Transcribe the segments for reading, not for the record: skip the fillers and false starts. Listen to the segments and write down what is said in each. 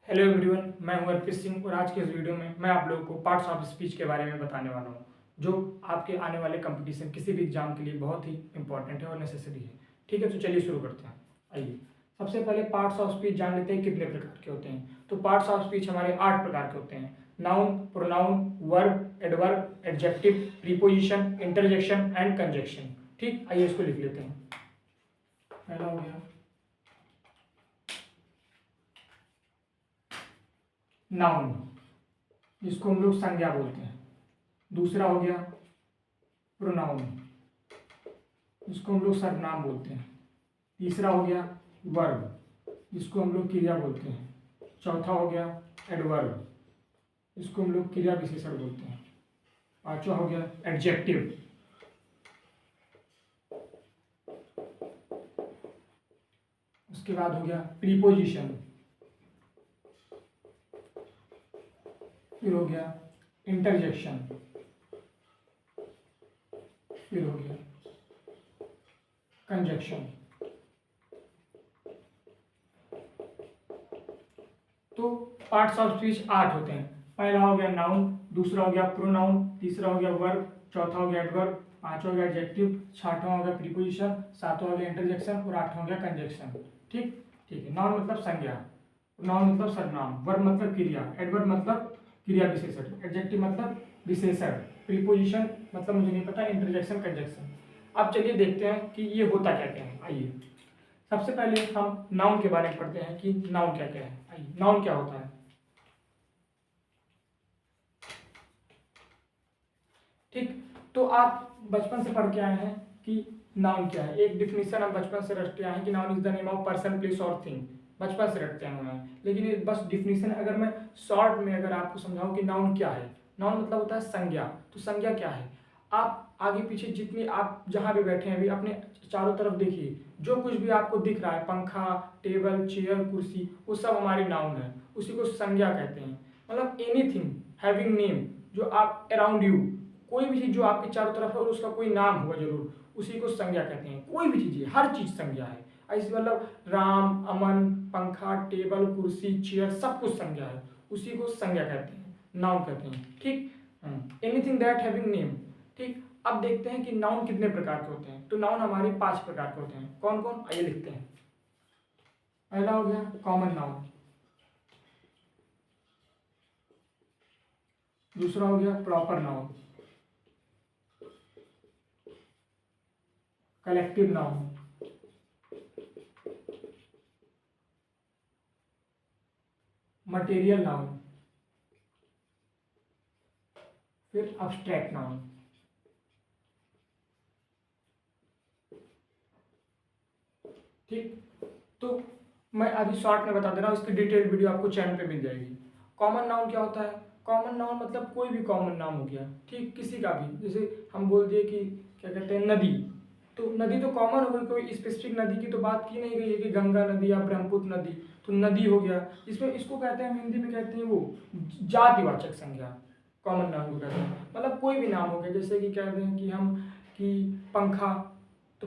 Hello everyone, मैं हूं अर्पित सिंह और आज के इस वीडियो में मैं आप लोगों को पार्ट्स ऑफ स्पीच के बारे में बताने वाला हूं, जो आपके आने वाले कंपटीशन किसी भी एग्जाम के लिए बहुत ही इंपॉर्टेंट है और नेसेसरी है। ठीक है, तो चलिए शुरू करते हैं। आइए, सबसे पहले पार्ट्स ऑफ स्पीच जान लेते हैं कितने प्रकार के होते हैं। तो पार्ट्स ऑफ स्पीच हमारे 8 प्रकार के होते हैं: noun, pronoun, verb, adverb, adjective, preposition, interjection and conjunction. ठीक, आइए इसको लिख लेते हैं। पहला हो गया नाउन, जिसको हम लोग संज्ञा बोलते हैं। दूसरा हो गया प्रोनाउन, जिसको हम लोग सर्वनाम बोलते हैं। तीसरा हो गया वर्ब, जिसको हम लोग क्रिया बोलते हैं। चौथा हो गया एडवर्ब, जिसको हम लोग क्रिया विशेषण बोलते हैं। पांचवा हो गया एडजेक्टिव। उसके बाद हो गया प्रीपोजिशन। फिर हो गया इंटरजेक्शन। फिर हो गया कंजक्शन। तो पार्ट्स ऑफ स्पीच 8 होते हैं। पहला हो गया नाउन, दूसरा हो गया प्रोनाउन, तीसरा हो गया वर्ब, चौथा हो गया एडवर्ब, पांचवा हो गया एडजेक्टिव, छठवां हो गया प्रीपोजिशन, सातवां हो गया इंटरजेक्शन और आठवां हो गया कंजक्शन। ठीक ठीक है। नाउन मतलब संज्ञा, प्रोनाउन मतलब सर्वनाम, वर्ब मतलब क्रिया, एडवर्ब मतलब क्रिया विशेषण, एडजेक्टिव मतलब विशेषण, प्रीपोजिशन मतलब मुझे नहीं पता, इंटरजेक्शन, कंजक्शन। अब चलिए देखते हैं कि ये होता क्या क्या है। आइए, सबसे पहले हम नाउन के बारे में पढ़ते हैं कि नाउन क्या क्या है। आइए, नाउन क्या होता है। ठीक, तो आप बचपन से पढ़ के आए हैं कि नाउन क्या है। एक डिफिनीशन हम बचपन से रटते आए हैं कि noun is the name of person, place और थिंग। बचपन से रटते आए हैं, लेकिन ये बस डिफिनीशन। अगर मैं शॉर्ट में अगर आपको समझाऊं कि नाउन क्या है, नाउन मतलब होता है संज्ञा। तो संज्ञा क्या है, आप आगे पीछे जितनी आप जहां भी बैठे हैं अभी अपने चारों तरफ देखिए, जो कुछ भी आपको दिख रहा है, पंखा, टेबल, चेयर, कुर्सी, वो सब हमारी नाउन है। उसी को संज्ञा कहते हैं। मतलब एनीथिंग हैविंग नेम, जो आप अराउंड यू, कोई भी चीज जो आपके चारों तरफ है और उसका कोई नाम होगा जरूर, उसी को संज्ञा कहते हैं। कोई भी चीज है, हर चीज संज्ञा है। ऐसे मतलब राम, अमन, पंखा, टेबल, कुर्सी, चेयर, सब कुछ संज्ञा है। उसी को संज्ञा कहते हैं, नाउन कहते हैं। ठीक, एनीथिंग दैट हैविंग नेम। ठीक, अब देखते हैं कि नाउन कितने प्रकार के होते हैं। तो नाउन हमारे 5 प्रकार के होते हैं। कौन कौन, आइए लिखते हैं। पहला हो गया कॉमन नाउन, दूसरा हो गया proper noun, collective noun, material noun, फिर अब्स्ट्रैक्ट नाउन। ठीक, तो मैं अभी शॉर्ट में बता दे रहा हूँ, इसकी डिटेल वीडियो आपको चैनल पे मिल जाएगी। कॉमन नाउन क्या होता है। कॉमन नाउन मतलब कोई भी कॉमन नाम हो गया। ठीक, किसी का भी, जैसे हम बोल दिए कि क्या कहते हैं नदी, तो नदी तो कॉमन हो गई, कोई स्पेसिफिक नदी की तो बात की नहीं गई है कि गंगा नदी या ब्रह्मपुत्र नदी, तो नदी हो गया। इसमें इसको कहते हैं, हिंदी में कहते हैं वो जातिवाचक संज्ञा। कॉमन नाउन को कहते हैं, मतलब कोई भी नाम हो गया। जैसे कि कहते हैं कि हम कि पंखा, तो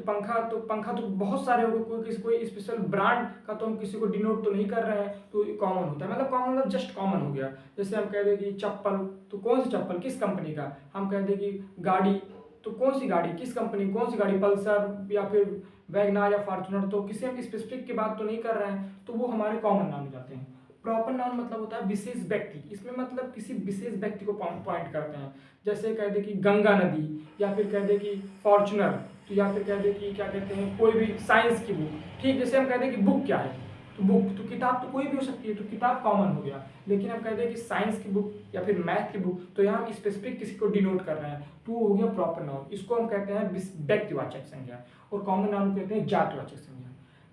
पंखा तो बहुत सारे हो गए, कोई स्पेशल ब्रांड का तो हम किसी को डिनोट तो नहीं कर रहे हैं, तो कॉमन होता है। मतलब कॉमन मतलब जस्ट कॉमन हो गया। जैसे हम कह दें कि चप्पल, तो कौन सी चप्पल, किस कंपनी का। हम कह दें कि गाड़ी, तो कौन सी गाड़ी, किस कंपनी, कौन सी गाड़ी, पल्सर या फिर वैगनार या फॉर्चुनर, तो किसी हम स्पेसिफिक की बात तो नहीं कर रहे हैं, तो वो हमारे कॉमन नाम हो जाते हैं। प्रॉपर नाउन मतलब होता है विशेष व्यक्ति, इसमें मतलब किसी विशेष व्यक्ति को पॉइंट करते हैं। जैसे कह दे कि गंगा नदी, या फिर कह दे कि फॉर्चुनर, तो या फिर कह दे कि क्या कहते हैं कोई भी साइंस की बुक। ठीक, जैसे हम कह दें कि बुक क्या है, तो बुक तो किताब तो कोई भी हो सकती है, तो किताब कॉमन हो गया। लेकिन हम कह दें कि साइंस की बुक या फिर मैथ की बुक, तो यहाँ हम स्पेसिफिक किसी को डिनोट कर रहे हैं, तो वो हो गया प्रॉपर नाउन। इसको हम कहते हैं व्यक्तिवाचक संज्ञा, और कॉमन नाउन कहते हैं जातिवाचक संज्ञा।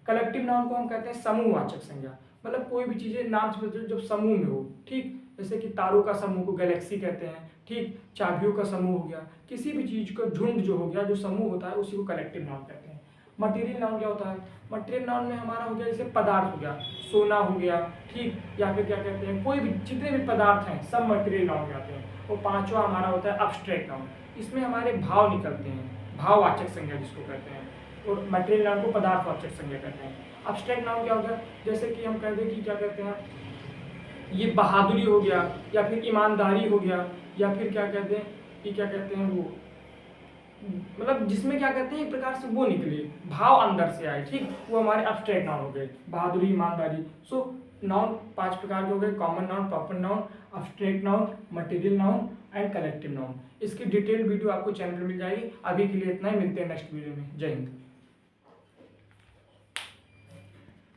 कलेक्टिव नाउन को हम कहते हैं समूहवाचक संज्ञा, मतलब कोई भी चीजें नाम से जब समूह में हो। ठीक, जैसे कि तारों का समूह को गैलेक्सी कहते हैं। ठीक, चाबियों का समूह हो गया, किसी भी चीज का झुंड जो हो गया, जो समूह होता है, उसी को कलेक्टिव नाउन कहते हैं। मटेरियल नाउन क्या होता है, मटेरियल नाउन में हमारा हो गया जैसे पदार्थ हो गया, सोना हो गया। ठीक, या फिर क्या कहते हैं कोई भी जितने भी पदार्थ हैं सब मटेरियल नाउन कहते हैं। और पांचवा हमारा होता है अब्स्ट्रैक्ट नाउन, इसमें हमारे भाव निकलते हैं, भाववाचक संज्ञा जिसको कहते हैं। और मटेरियल नाउन को पदार्थवाचक संज्ञा कहते हैं। अब्स्ट्रैक्ट नाउन क्या होगा, जैसे कि हम कह दें कि क्या कहते हैं ये बहादुरी हो गया, या फिर ईमानदारी हो गया, या फिर क्या कहते हैं कि क्या कहते हैं वो, मतलब जिसमें क्या कहते हैं एक प्रकार से वो निकले, भाव अंदर से आए, ठीक, वो हमारे एब्स्ट्रैक्ट नाउन हो गए, बहादुरी, ईमानदारी। सो नाउन 5 प्रकार के हो गए, common noun, proper noun, abstract noun, material noun and collective noun. इसकी डिटेल वीडियो आपको चैनल पर मिल जाएगी। अभी के लिए इतना ही, मिलते हैं नेक्स्ट वीडियो में। जय हिंद।